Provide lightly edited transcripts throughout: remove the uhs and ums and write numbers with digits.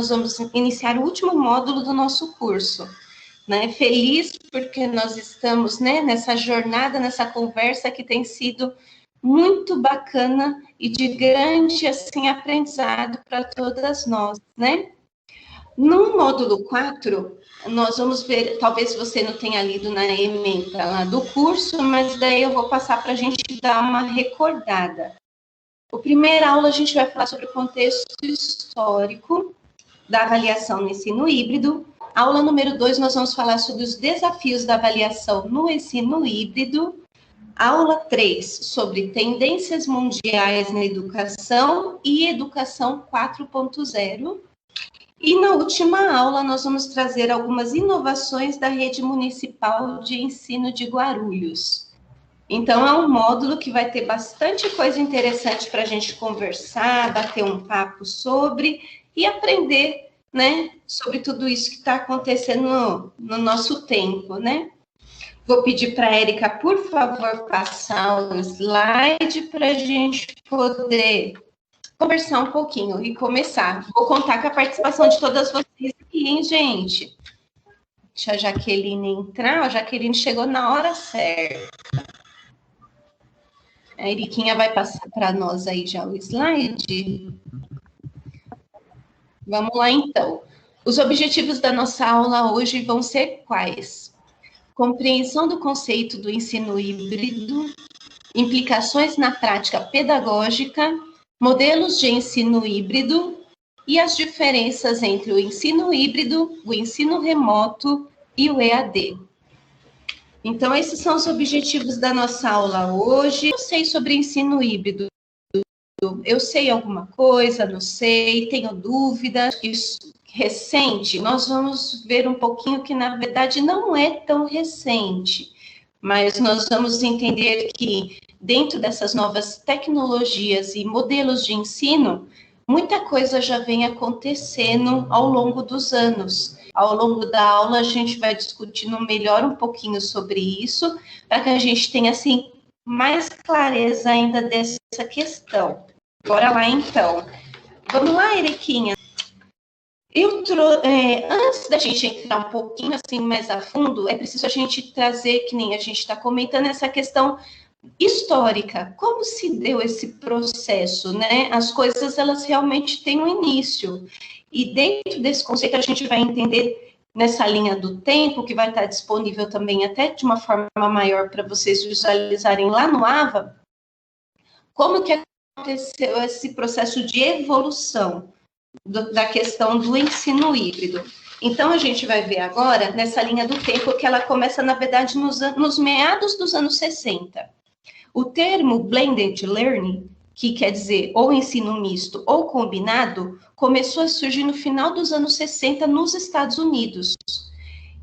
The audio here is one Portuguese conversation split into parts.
vamos iniciar o último módulo do nosso curso. Né? Feliz porque nós estamos, né, nessa jornada, nessa conversa que tem sido muito bacana e de grande assim, aprendizado para todas nós. Né? No módulo 4, nós vamos ver, talvez você não tenha lido na ementa lá do curso, mas daí eu vou passar para a gente dar uma recordada. A primeira aula a gente vai falar sobre o contexto histórico da avaliação no ensino híbrido. Aula número 2, nós vamos falar sobre os desafios da avaliação no ensino híbrido. Aula 3, sobre tendências mundiais na educação e educação 4.0. E na última aula, nós vamos trazer algumas inovações da rede municipal de ensino de Guarulhos. Então, é um módulo que vai ter bastante coisa interessante para a gente conversar, bater um papo sobre e aprender, né, sobre tudo isso que está acontecendo no nosso tempo, né? Vou pedir para a Érica, por favor, passar o slide para a gente poder conversar um pouquinho e começar. Vou contar com a participação de todas vocês aqui, hein, gente? Deixa a Jaqueline entrar. A Jaqueline chegou na hora certa. A Eriquinha vai passar para nós aí já o slide. Vamos lá, então. Os objetivos da nossa aula hoje vão ser quais? Compreensão do conceito do ensino híbrido, implicações na prática pedagógica, modelos de ensino híbrido e as diferenças entre o ensino híbrido, o ensino remoto e o EAD. Então, esses são os objetivos da nossa aula hoje. Eu sei sobre ensino híbrido. Eu sei alguma coisa, não sei, tenho dúvidas. Isso recente, nós vamos ver um pouquinho que, na verdade, não é tão recente. Mas nós vamos entender que, dentro dessas novas tecnologias e modelos de ensino, muita coisa já vem acontecendo ao longo dos anos. Ao longo da aula, a gente vai discutindo melhor um pouquinho sobre isso, para que a gente tenha, assim, mais clareza ainda dessa questão. Bora lá, então. Vamos lá, Eriquinha. Antes da gente entrar um pouquinho assim mais a fundo, é preciso a gente trazer, que nem a gente está comentando, essa questão histórica. Como se deu esse processo, né? As coisas, elas realmente têm um início. E dentro desse conceito, a gente vai entender nessa linha do tempo, que vai estar disponível também até de uma forma maior para vocês visualizarem lá no AVA, como que aconteceu esse processo de evolução da questão do ensino híbrido. Então, a gente vai ver agora, nessa linha do tempo, que ela começa, na verdade, nos meados dos anos 60. O termo blended learning, que quer dizer ou ensino misto ou combinado, começou a surgir no final dos anos 60 nos Estados Unidos.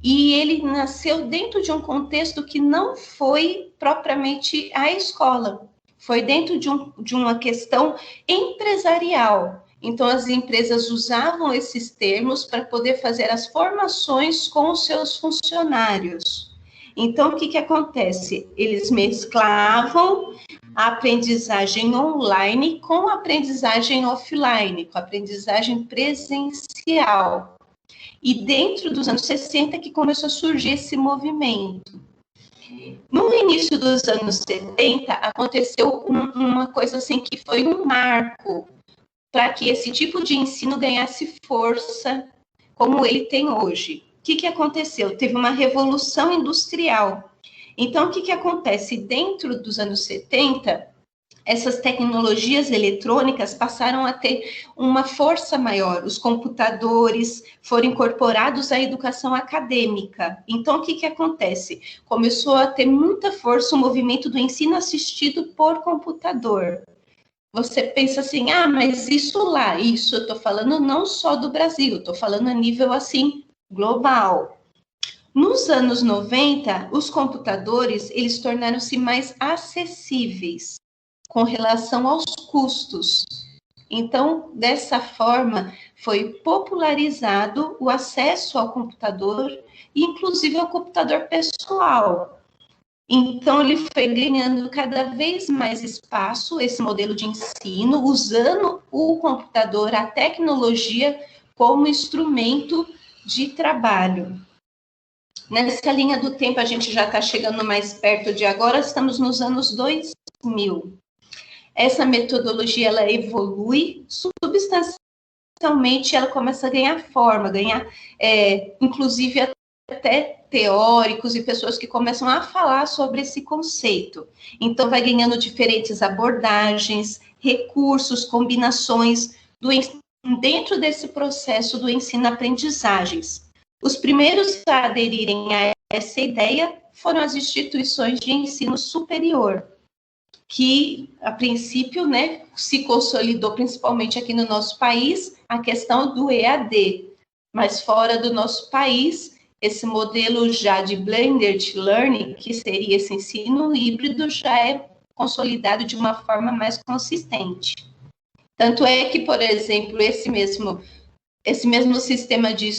E ele nasceu dentro de um contexto que não foi propriamente a escola, foi dentro de uma questão empresarial. Então, as empresas usavam esses termos para poder fazer as formações com os seus funcionários. Então, o que acontece? Eles mesclavam a aprendizagem online com a aprendizagem offline, com a aprendizagem presencial. E dentro dos anos 60 que começou a surgir esse movimento. No início dos anos 70, aconteceu uma coisa assim que foi um marco para que esse tipo de ensino ganhasse força como ele tem hoje. O que aconteceu? Teve uma revolução industrial. Então, o que acontece? Dentro dos anos 70, essas tecnologias eletrônicas passaram a ter uma força maior. Os computadores foram incorporados à educação acadêmica. Então, o que acontece? Começou a ter muita força o movimento do ensino assistido por computador. Você pensa assim, mas isso lá, isso eu estou falando não só do Brasil, estou falando a nível, assim, global. Nos anos 90, os computadores, eles tornaram-se mais acessíveis com relação aos custos. Então, dessa forma, foi popularizado o acesso ao computador, inclusive ao computador pessoal. Então, ele foi ganhando cada vez mais espaço, esse modelo de ensino, usando o computador, a tecnologia, como instrumento de trabalho. Nessa linha do tempo, a gente já está chegando mais perto de agora, estamos nos anos 2000. Essa metodologia, ela evolui substancialmente, ela começa a ganhar forma, inclusive até teóricos e pessoas que começam a falar sobre esse conceito. Então, vai ganhando diferentes abordagens, recursos, combinações dentro desse processo do ensino-aprendizagens. Os primeiros a aderirem a essa ideia foram as instituições de ensino superior, que, a princípio, né, se consolidou principalmente aqui no nosso país a questão do EAD, mas fora do nosso país, esse modelo já de blended learning, que seria esse ensino híbrido, já é consolidado de uma forma mais consistente. Tanto é que, por exemplo, esse mesmo sistema de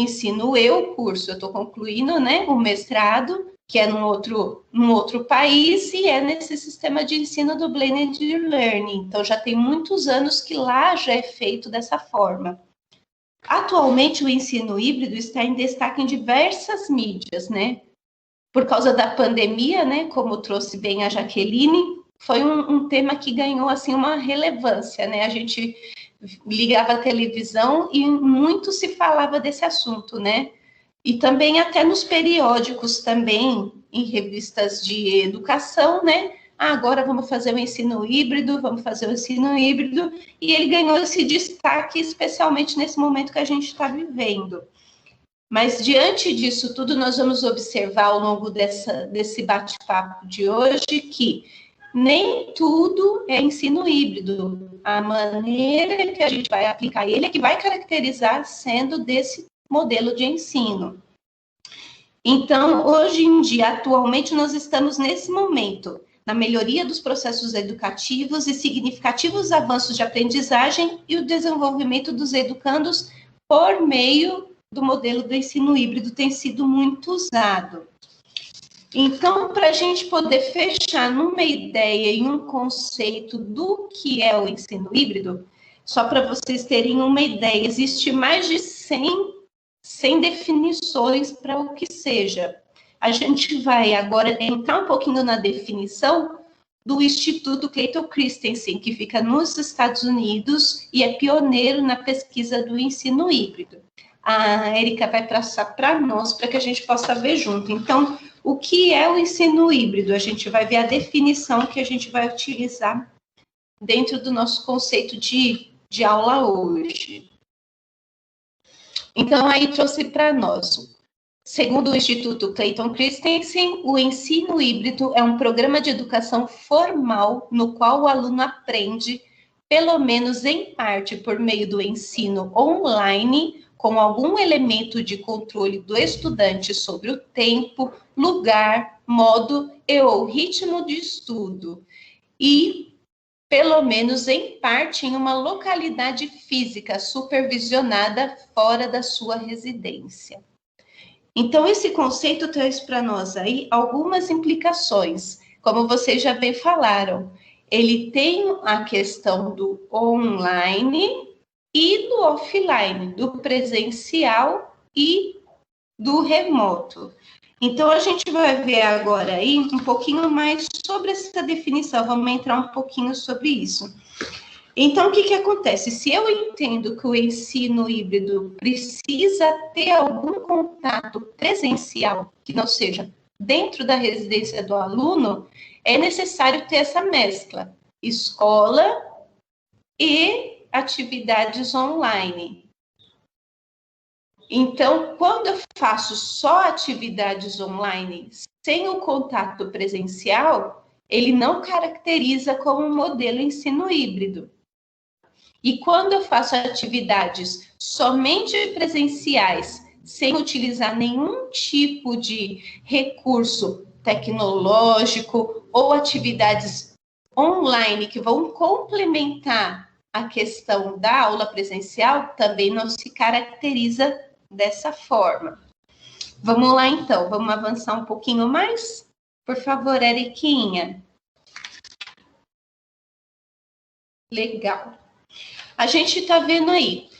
ensino, eu estou concluindo, né, o mestrado, que é num outro país, e é nesse sistema de ensino do blended learning. Então, já tem muitos anos que lá já é feito dessa forma. Atualmente, o ensino híbrido está em destaque em diversas mídias, né? Por causa da pandemia, né, como trouxe bem a Jaqueline, foi um tema que ganhou, assim, uma relevância, né? A gente ligava a televisão e muito se falava desse assunto, né? E também até nos periódicos também, em revistas de educação, né? Agora vamos fazer o ensino híbrido, e ele ganhou esse destaque, especialmente nesse momento que a gente está vivendo. Mas, diante disso tudo, nós vamos observar ao longo desse bate-papo de hoje que nem tudo é ensino híbrido. A maneira que a gente vai aplicar ele é que vai caracterizar sendo desse modelo de ensino. Então, hoje em dia, atualmente, nós estamos nesse momento, na melhoria dos processos educativos e significativos avanços de aprendizagem e o desenvolvimento dos educandos por meio do modelo do ensino híbrido tem sido muito usado. Então, para a gente poder fechar numa ideia e um conceito do que é o ensino híbrido, só para vocês terem uma ideia, existe mais de 100 definições para o que seja. A gente vai agora entrar um pouquinho na definição do Instituto Clayton Christensen, que fica nos Estados Unidos e é pioneiro na pesquisa do ensino híbrido. A Érica vai passar para nós, para que a gente possa ver junto. Então, o que é o ensino híbrido? A gente vai ver a definição que a gente vai utilizar dentro do nosso conceito de aula hoje. Então, aí trouxe para nós. Segundo o Instituto Clayton Christensen, o ensino híbrido é um programa de educação formal no qual o aluno aprende, pelo menos em parte, por meio do ensino online, com algum elemento de controle do estudante sobre o tempo, lugar, modo e ou ritmo de estudo, e, pelo menos em parte, em uma localidade física supervisionada fora da sua residência. Então, esse conceito traz para nós aí algumas implicações, como vocês já bem falaram. Ele tem a questão do online e do offline, do presencial e do remoto. Então, a gente vai ver agora aí um pouquinho mais sobre essa definição, vamos entrar um pouquinho sobre isso. Então, o que acontece? Se eu entendo que o ensino híbrido precisa ter algum contato presencial, que não seja dentro da residência do aluno, é necessário ter essa mescla, escola e atividades online. Então, quando eu faço só atividades online sem o contato presencial, ele não caracteriza como um modelo ensino híbrido. E quando eu faço atividades somente presenciais, sem utilizar nenhum tipo de recurso tecnológico ou atividades online que vão complementar a questão da aula presencial, também não se caracteriza dessa forma. Vamos lá, então. Vamos avançar um pouquinho mais? Por favor, Eriquinha. Legal. A gente está vendo aí.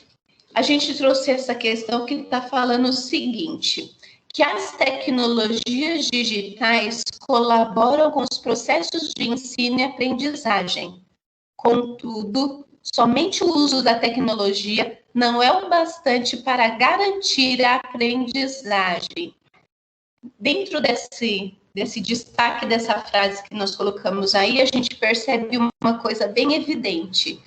a gente trouxe essa questão que está falando o seguinte, que as tecnologias digitais colaboram com os processos de ensino e aprendizagem. Contudo, somente o uso da tecnologia não é o bastante para garantir a aprendizagem. Dentro desse destaque dessa frase que nós colocamos aí, a gente percebe uma coisa bem evidente.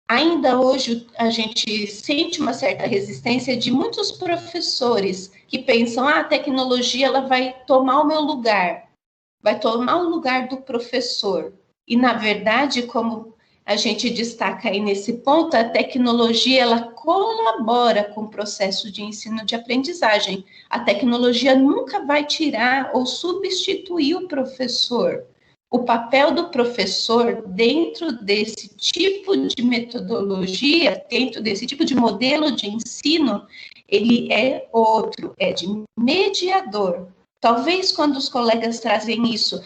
Ainda hoje a gente sente uma certa resistência de muitos professores que pensam, a tecnologia ela vai tomar o meu lugar, vai tomar o lugar do professor. E, na verdade, como a gente destaca aí nesse ponto, a tecnologia ela colabora com o processo de ensino de aprendizagem. A tecnologia nunca vai tirar ou substituir o professor. O papel do professor dentro desse tipo de metodologia, dentro desse tipo de modelo de ensino, ele é outro, é de mediador. Talvez quando os colegas trazem isso,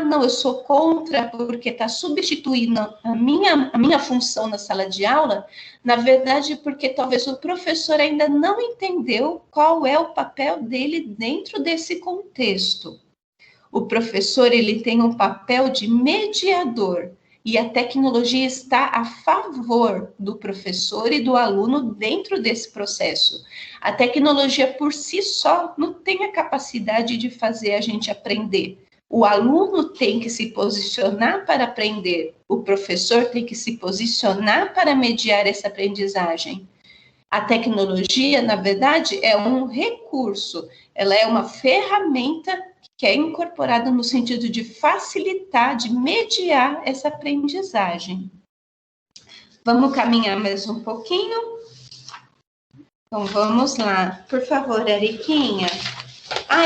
não, eu sou contra porque está substituindo a minha função na sala de aula, na verdade, porque talvez o professor ainda não entendeu qual é o papel dele dentro desse contexto. O professor ele tem um papel de mediador e a tecnologia está a favor do professor e do aluno dentro desse processo. A tecnologia por si só não tem a capacidade de fazer a gente aprender. O aluno tem que se posicionar para aprender, o professor tem que se posicionar para mediar essa aprendizagem. A tecnologia, na verdade, é um recurso, ela é uma ferramenta que é incorporada no sentido de facilitar, de mediar essa aprendizagem. Vamos caminhar mais um pouquinho? Então, vamos lá. Por favor, Eriquinha.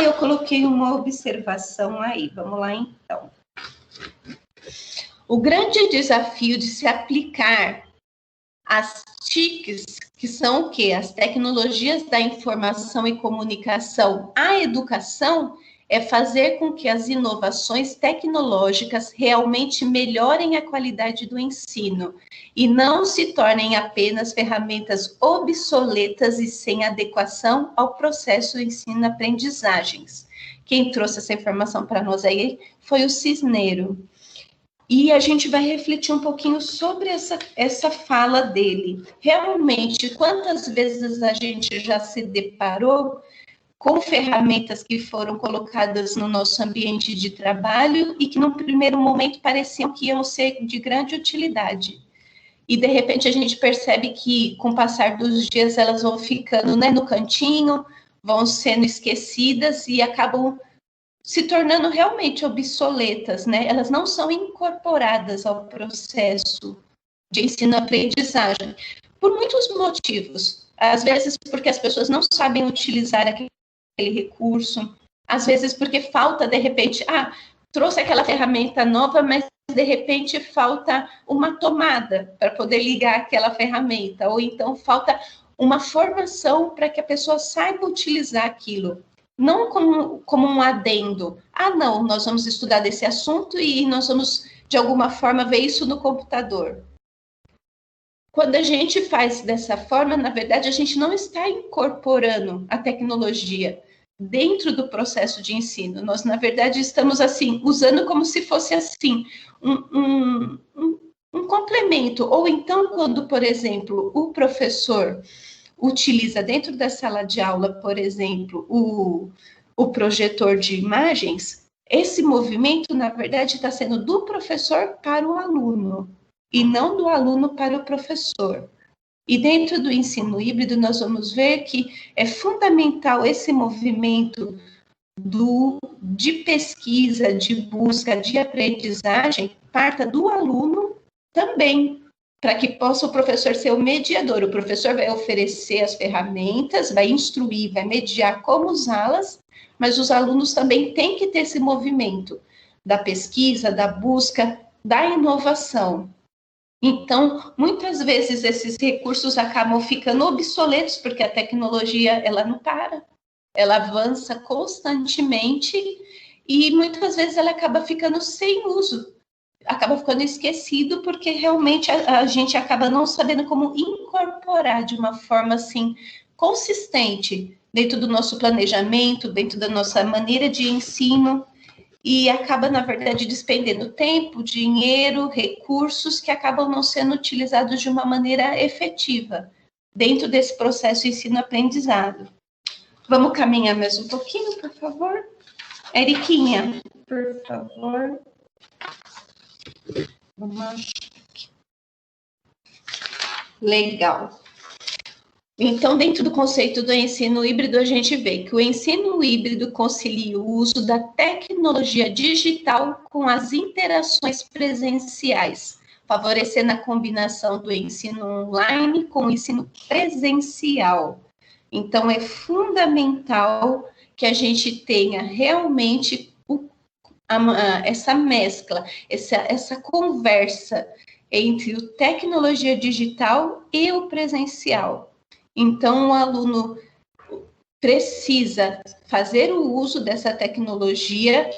Eu coloquei uma observação aí. Vamos lá, então. O grande desafio de se aplicar as TICs, que são o quê? As tecnologias da informação e comunicação à educação, é fazer com que as inovações tecnológicas realmente melhorem a qualidade do ensino e não se tornem apenas ferramentas obsoletas e sem adequação ao processo de ensino-aprendizagens. Quem trouxe essa informação para nós aí foi o Cisneiro. E a gente vai refletir um pouquinho sobre essa fala dele. Realmente, quantas vezes a gente já se deparou com ferramentas que foram colocadas no nosso ambiente de trabalho e que, num primeiro momento, pareciam que iam ser de grande utilidade. E, de repente, a gente percebe que, com o passar dos dias, elas vão ficando, né, no cantinho, vão sendo esquecidas e acabam se tornando realmente obsoletas, né? Elas não são incorporadas ao processo de ensino-aprendizagem, por muitos motivos. Às vezes, porque as pessoas não sabem utilizar aquele recurso, às vezes porque falta, de repente, trouxe aquela ferramenta nova, mas de repente falta uma tomada para poder ligar aquela ferramenta, ou então falta uma formação para que a pessoa saiba utilizar aquilo, não como um adendo. Não, nós vamos estudar desse assunto e nós vamos, de alguma forma, ver isso no computador. Quando a gente faz dessa forma, na verdade, a gente não está incorporando a tecnologia dentro do processo de ensino. Nós, na verdade, estamos, assim, usando como se fosse, assim, um complemento. Ou então, quando, por exemplo, o professor utiliza dentro da sala de aula, por exemplo, o projetor de imagens, esse movimento, na verdade, está sendo do professor para o aluno, e não do aluno para o professor. E dentro do ensino híbrido, nós vamos ver que é fundamental esse movimento de pesquisa, de busca, de aprendizagem, parta do aluno também, para que possa o professor ser o mediador. O professor vai oferecer as ferramentas, vai instruir, vai mediar como usá-las, mas os alunos também têm que ter esse movimento da pesquisa, da busca, da inovação. Então, muitas vezes esses recursos acabam ficando obsoletos, porque a tecnologia, ela não para, ela avança constantemente e muitas vezes ela acaba ficando sem uso. acaba ficando esquecido, porque realmente a gente acaba não sabendo como incorporar de uma forma assim consistente dentro do nosso planejamento, dentro da nossa maneira de ensino, e acaba, na verdade, despendendo tempo, dinheiro, recursos que acabam não sendo utilizados de uma maneira efetiva dentro desse processo ensino-aprendizado. Vamos caminhar mais um pouquinho, por favor? Eriquinha, por favor. Vamos. Legal. Então, dentro do conceito do ensino híbrido, a gente vê que o ensino híbrido concilia o uso da tecnologia digital com as interações presenciais, favorecendo a combinação do ensino online com o ensino presencial. Então, é fundamental que a gente tenha realmente essa mescla, essa conversa entre a tecnologia digital e o presencial. Então, o aluno precisa fazer o uso dessa tecnologia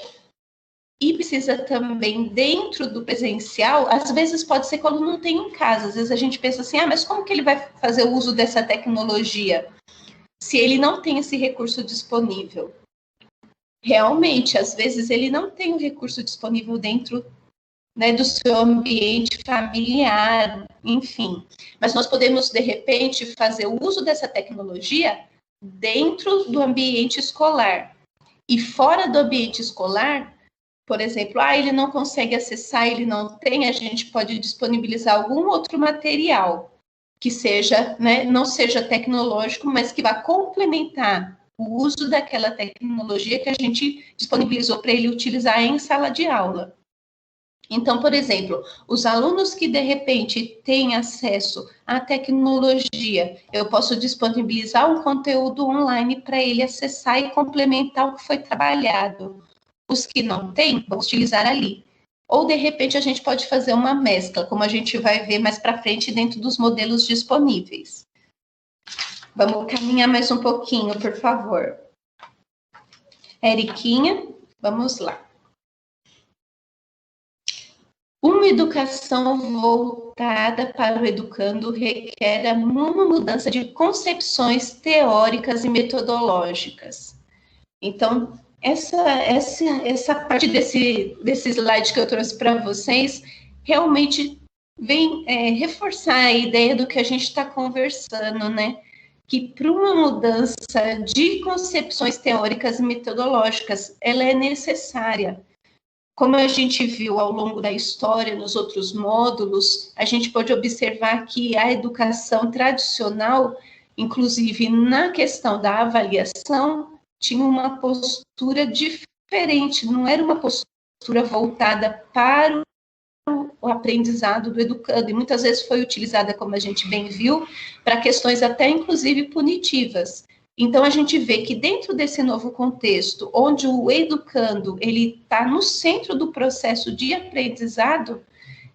e precisa também, dentro do presencial, às vezes pode ser que o aluno não tenha em casa, às vezes a gente pensa assim, mas como que ele vai fazer o uso dessa tecnologia se ele não tem esse recurso disponível? Realmente, às vezes ele não tem o recurso disponível dentro, né, do seu ambiente familiar, enfim. Mas nós podemos, de repente, fazer o uso dessa tecnologia dentro do ambiente escolar. E fora do ambiente escolar, por exemplo, ele não consegue acessar, ele não tem, a gente pode disponibilizar algum outro material que seja, né, não seja tecnológico, mas que vá complementar o uso daquela tecnologia que a gente disponibilizou para ele utilizar em sala de aula. Então, por exemplo, os alunos que de repente têm acesso à tecnologia, eu posso disponibilizar um conteúdo online para ele acessar e complementar o que foi trabalhado. Os que não têm, vão utilizar ali. Ou, de repente, a gente pode fazer uma mescla, como a gente vai ver mais para frente dentro dos modelos disponíveis. Vamos caminhar mais um pouquinho, por favor. Eriquinha, vamos lá. Uma educação voltada para o educando requer uma mudança de concepções teóricas e metodológicas. Então, essa parte desse slide que eu trouxe para vocês realmente vem reforçar a ideia do que a gente está conversando, né? Que para uma mudança de concepções teóricas e metodológicas, ela é necessária. Como a gente viu ao longo da história, nos outros módulos, a gente pode observar que a educação tradicional, inclusive na questão da avaliação, tinha uma postura diferente, não era uma postura voltada para o aprendizado do educando, e muitas vezes foi utilizada, como a gente bem viu, para questões até inclusive punitivas. Então, a gente vê que dentro desse novo contexto, onde o educando ele está no centro do processo de aprendizado,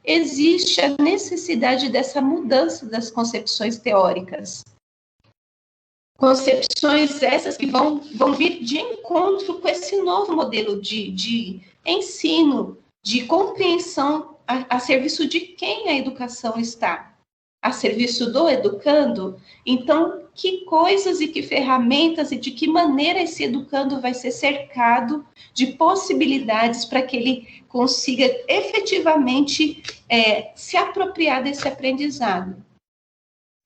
existe a necessidade dessa mudança das concepções teóricas. Concepções essas que vão vir de encontro com esse novo modelo de ensino, de compreensão a serviço de quem a educação está. A serviço do educando. Então, que coisas e que ferramentas e de que maneira esse educando vai ser cercado de possibilidades para que ele consiga efetivamente se apropriar desse aprendizado.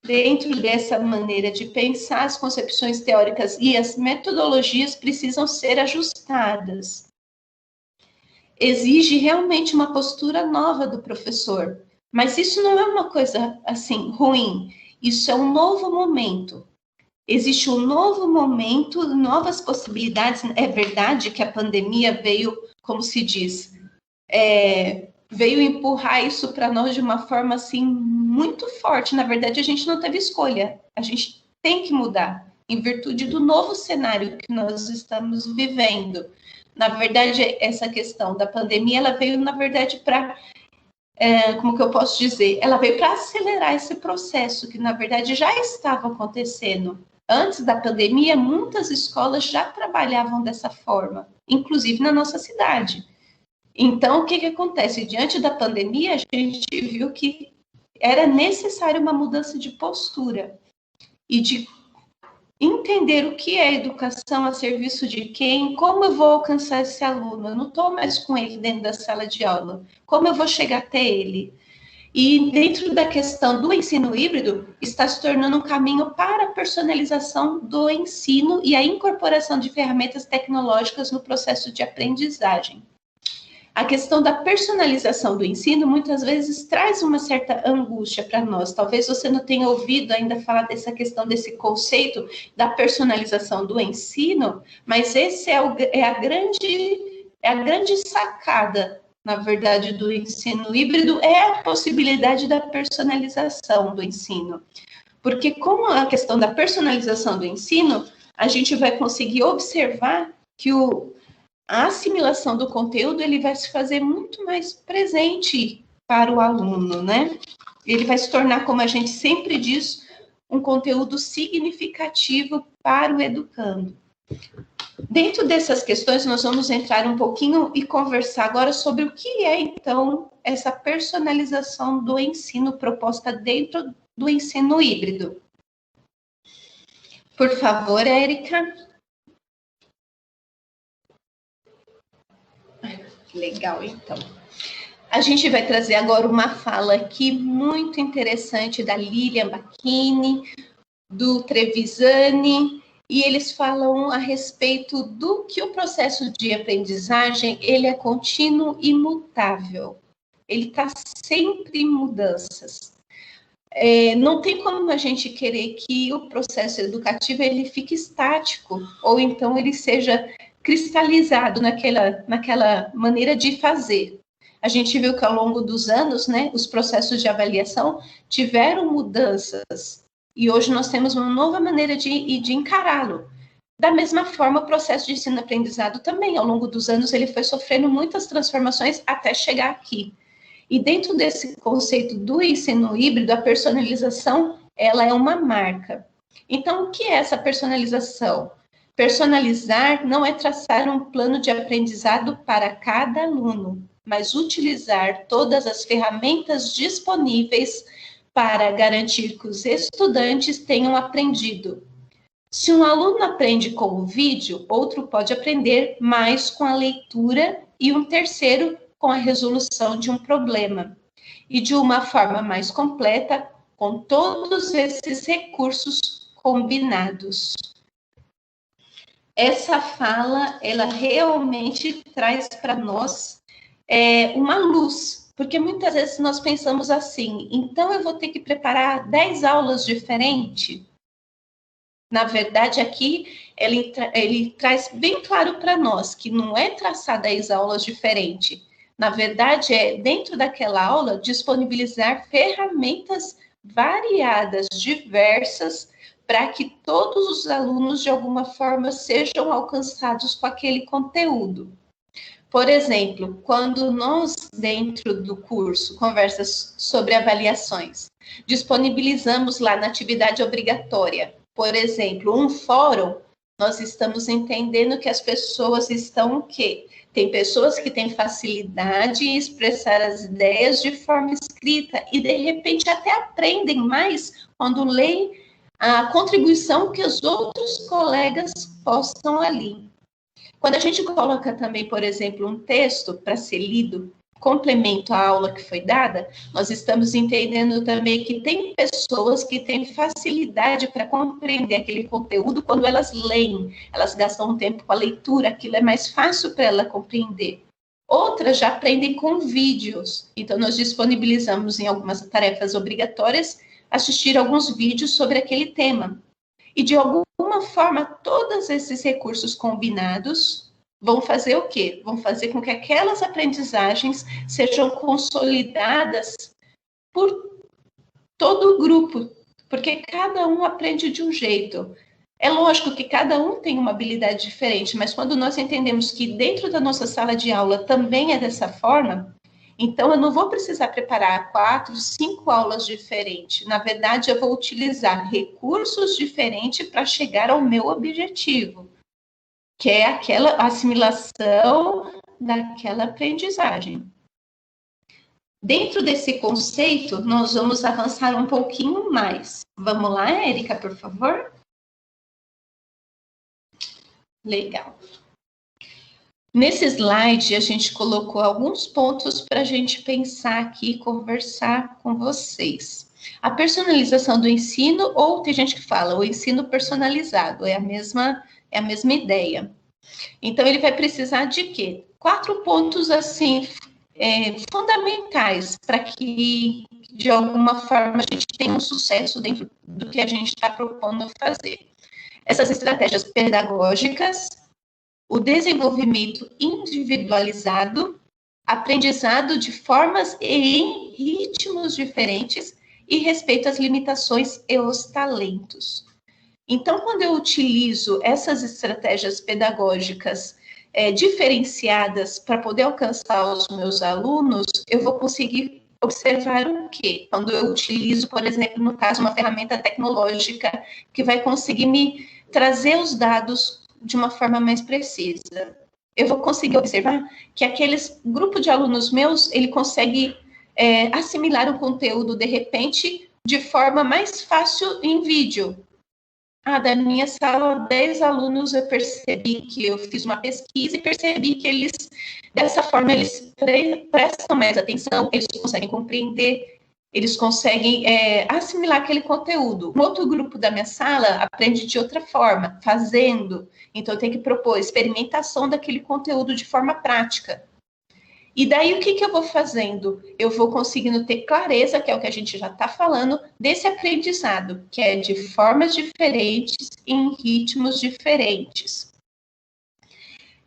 Dentro dessa maneira de pensar, as concepções teóricas e as metodologias precisam ser ajustadas. Exige realmente uma postura nova do professor. Mas isso não é uma coisa, assim, ruim. Isso é um novo momento. Existe um novo momento, novas possibilidades. É verdade que a pandemia veio, como se diz, veio empurrar isso para nós de uma forma, assim, muito forte. Na verdade, a gente não teve escolha. A gente tem que mudar, em virtude do novo cenário que nós estamos vivendo. Na verdade, essa questão da pandemia, ela veio, na verdade, para... como que eu posso dizer? Ela veio para acelerar esse processo, que na verdade já estava acontecendo. Antes da pandemia, muitas escolas já trabalhavam dessa forma, inclusive na nossa cidade. Então, o que acontece? Diante da pandemia, a gente viu que era necessário uma mudança de postura e de entender o que é educação a serviço de quem, como eu vou alcançar esse aluno. Eu não estou mais com ele dentro da sala de aula. Como eu vou chegar até ele? E dentro da questão do ensino híbrido, está se tornando um caminho para a personalização do ensino e a incorporação de ferramentas tecnológicas no processo de aprendizagem. A questão da personalização do ensino muitas vezes traz uma certa angústia para nós. Talvez você não tenha ouvido ainda falar dessa questão, desse conceito da personalização do ensino, mas esse é a grande sacada, na verdade, do ensino híbrido, é a possibilidade da personalização do ensino. Porque com a questão da personalização do ensino, a gente vai conseguir observar que a assimilação do conteúdo ele vai se fazer muito mais presente para o aluno, né? Ele vai se tornar, como a gente sempre diz, um conteúdo significativo para o educando. Dentro dessas questões, nós vamos entrar um pouquinho e conversar agora sobre o que é, então, essa personalização do ensino proposta dentro do ensino híbrido. Por favor, Érica. Legal, então. A gente vai trazer agora uma fala aqui muito interessante da Lilian Bacchini, do Trevisani, e eles falam a respeito do que o processo de aprendizagem, ele é contínuo e mutável. Ele está sempre em mudanças. Não tem como a gente querer que o processo educativo ele fique estático, ou então ele seja cristalizado naquela maneira de fazer. A gente viu que ao longo dos anos, né, os processos de avaliação tiveram mudanças e hoje nós temos uma nova maneira de encará-lo. Da mesma forma, o processo de ensino-aprendizado também, ao longo dos anos, ele foi sofrendo muitas transformações até chegar aqui. E dentro desse conceito do ensino híbrido, a personalização, ela é uma marca. Então, o que é essa personalização? Personalizar não é traçar um plano de aprendizado para cada aluno, mas utilizar todas as ferramentas disponíveis para garantir que os estudantes tenham aprendido. Se um aluno aprende com o vídeo, outro pode aprender mais com a leitura e um terceiro com a resolução de um problema. E de uma forma mais completa, com todos esses recursos combinados. Essa fala, ela realmente traz para nós uma luz, porque muitas vezes nós pensamos assim, então eu vou ter que preparar 10 aulas diferentes. Na verdade, aqui, ele traz bem claro para nós que não é traçar 10 aulas diferentes. Na verdade, é, dentro daquela aula, disponibilizar ferramentas variadas, diversas, para que todos os alunos, de alguma forma, sejam alcançados com aquele conteúdo. Por exemplo, quando nós, dentro do curso, conversas sobre avaliações, disponibilizamos lá na atividade obrigatória, por exemplo, um fórum, nós estamos entendendo que as pessoas estão o quê? Tem pessoas que têm facilidade em expressar as ideias de forma escrita e, de repente, até aprendem mais quando leem a contribuição que os outros colegas postam ali. Quando a gente coloca também, por exemplo, um texto para ser lido, complemento à aula que foi dada, nós estamos entendendo também que tem pessoas que têm facilidade para compreender aquele conteúdo quando elas leem, elas gastam um tempo com a leitura, aquilo é mais fácil para ela compreender. Outras já aprendem com vídeos, então nós disponibilizamos em algumas tarefas obrigatórias assistir alguns vídeos sobre aquele tema. E de alguma forma, todos esses recursos combinados vão fazer o quê? Vão fazer com que aquelas aprendizagens sejam consolidadas por todo o grupo, porque cada um aprende de um jeito. É lógico que cada um tem uma habilidade diferente, mas quando nós entendemos que dentro da nossa sala de aula também é dessa forma, então eu não vou precisar preparar 4, 5 aulas diferentes. Na verdade, eu vou utilizar recursos diferentes para chegar ao meu objetivo, que é aquela assimilação daquela aprendizagem. Dentro desse conceito, nós vamos avançar um pouquinho mais. Vamos lá, Érica, por favor? Legal. Nesse slide, a gente colocou alguns pontos para a gente pensar aqui e conversar com vocês. A personalização do ensino, ou tem gente que fala, o ensino personalizado, é a mesma ideia. Então, ele vai precisar de quê? 4 pontos, assim, fundamentais para que, de alguma forma, a gente tenha um sucesso dentro do que a gente está propondo fazer. Essas estratégias pedagógicas, o desenvolvimento individualizado, aprendizado de formas e em ritmos diferentes e respeito às limitações e os talentos. Então, quando eu utilizo essas estratégias pedagógicas diferenciadas para poder alcançar os meus alunos, eu vou conseguir observar o quê? Quando eu utilizo, por exemplo, no caso, uma ferramenta tecnológica que vai conseguir me trazer os dados de uma forma mais precisa. Eu vou conseguir observar que aqueles grupo de alunos meus, ele consegue assimilar o conteúdo, de repente, de forma mais fácil em vídeo. Da minha sala, 10 alunos, eu percebi que eu fiz uma pesquisa e percebi que eles, dessa forma, eles prestam mais atenção, eles conseguem compreender, eles conseguem assimilar aquele conteúdo. Um outro grupo da minha sala aprende de outra forma, fazendo. Então, eu tenho que propor experimentação daquele conteúdo de forma prática. E daí, o que eu vou fazendo? Eu vou conseguindo ter clareza, que é o que a gente já está falando, desse aprendizado, que é de formas diferentes, em ritmos diferentes.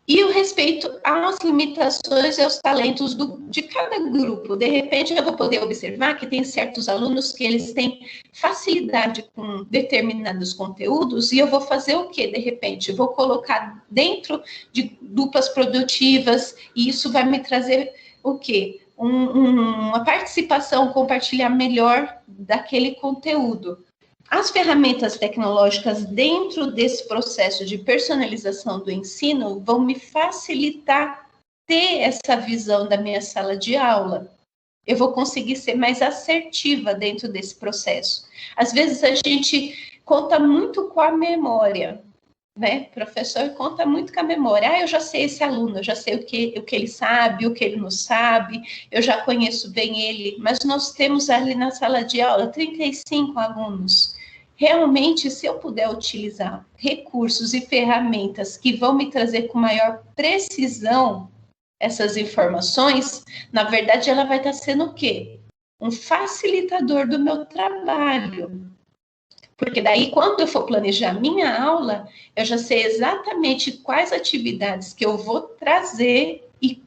E o respeito às limitações e aos talentos de cada grupo. De repente, eu vou poder observar que tem certos alunos que eles têm facilidade com determinados conteúdos, e eu vou fazer o quê? De repente, eu vou colocar dentro de duplas produtivas, e isso vai me trazer o quê? Uma participação, compartilhar melhor daquele conteúdo. As ferramentas tecnológicas dentro desse processo de personalização do ensino vão me facilitar ter essa visão da minha sala de aula. Eu vou conseguir ser mais assertiva dentro desse processo. Às vezes a gente conta muito com a memória, né? O professor conta muito com a memória. Eu já sei esse aluno, eu já sei o que ele sabe, o que ele não sabe, eu já conheço bem ele, mas nós temos ali na sala de aula 35 alunos. Realmente, se eu puder utilizar recursos e ferramentas que vão me trazer com maior precisão essas informações, na verdade, ela vai estar sendo o quê? Um facilitador do meu trabalho. Porque daí, quando eu for planejar minha aula, eu já sei exatamente quais atividades que eu vou trazer e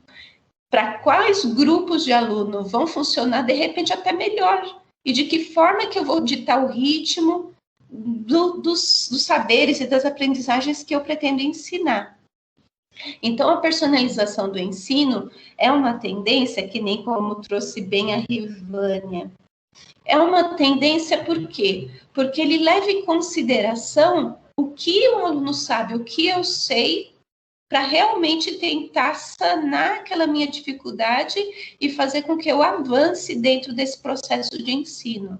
para quais grupos de aluno vão funcionar, de repente, até melhor. E de que forma que eu vou ditar o ritmo dos saberes e das aprendizagens que eu pretendo ensinar. Então, a personalização do ensino é uma tendência, que nem como trouxe bem a Rivânia, é uma tendência por quê? Porque ele leva em consideração o que o aluno sabe, o que eu sei, para realmente tentar sanar aquela minha dificuldade e fazer com que eu avance dentro desse processo de ensino.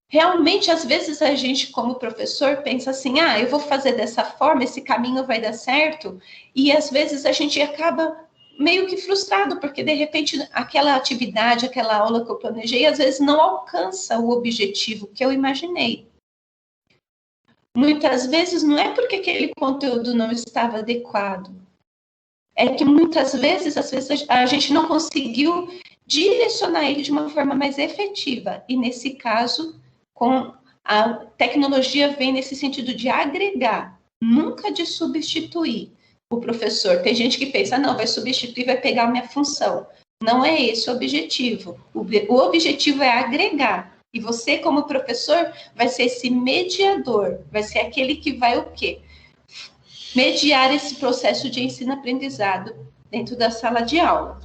Realmente, às vezes, a gente, como professor, pensa assim, eu vou fazer dessa forma, esse caminho vai dar certo, e às vezes a gente acaba meio que frustrado, porque, de repente, aquela atividade, aquela aula que eu planejei, às vezes não alcança o objetivo que eu imaginei. Muitas vezes, não é porque aquele conteúdo não estava adequado, é que muitas vezes, às vezes, a gente não conseguiu direcionar ele de uma forma mais efetiva, e nesse caso, com a tecnologia vem nesse sentido de agregar, nunca de substituir o professor. Tem gente que pensa, não, vai substituir, vai pegar a minha função. Não é esse o objetivo. O objetivo é agregar. E você, como professor, vai ser esse mediador, vai ser aquele que vai o quê? Mediar esse processo de ensino-aprendizado dentro da sala de aula.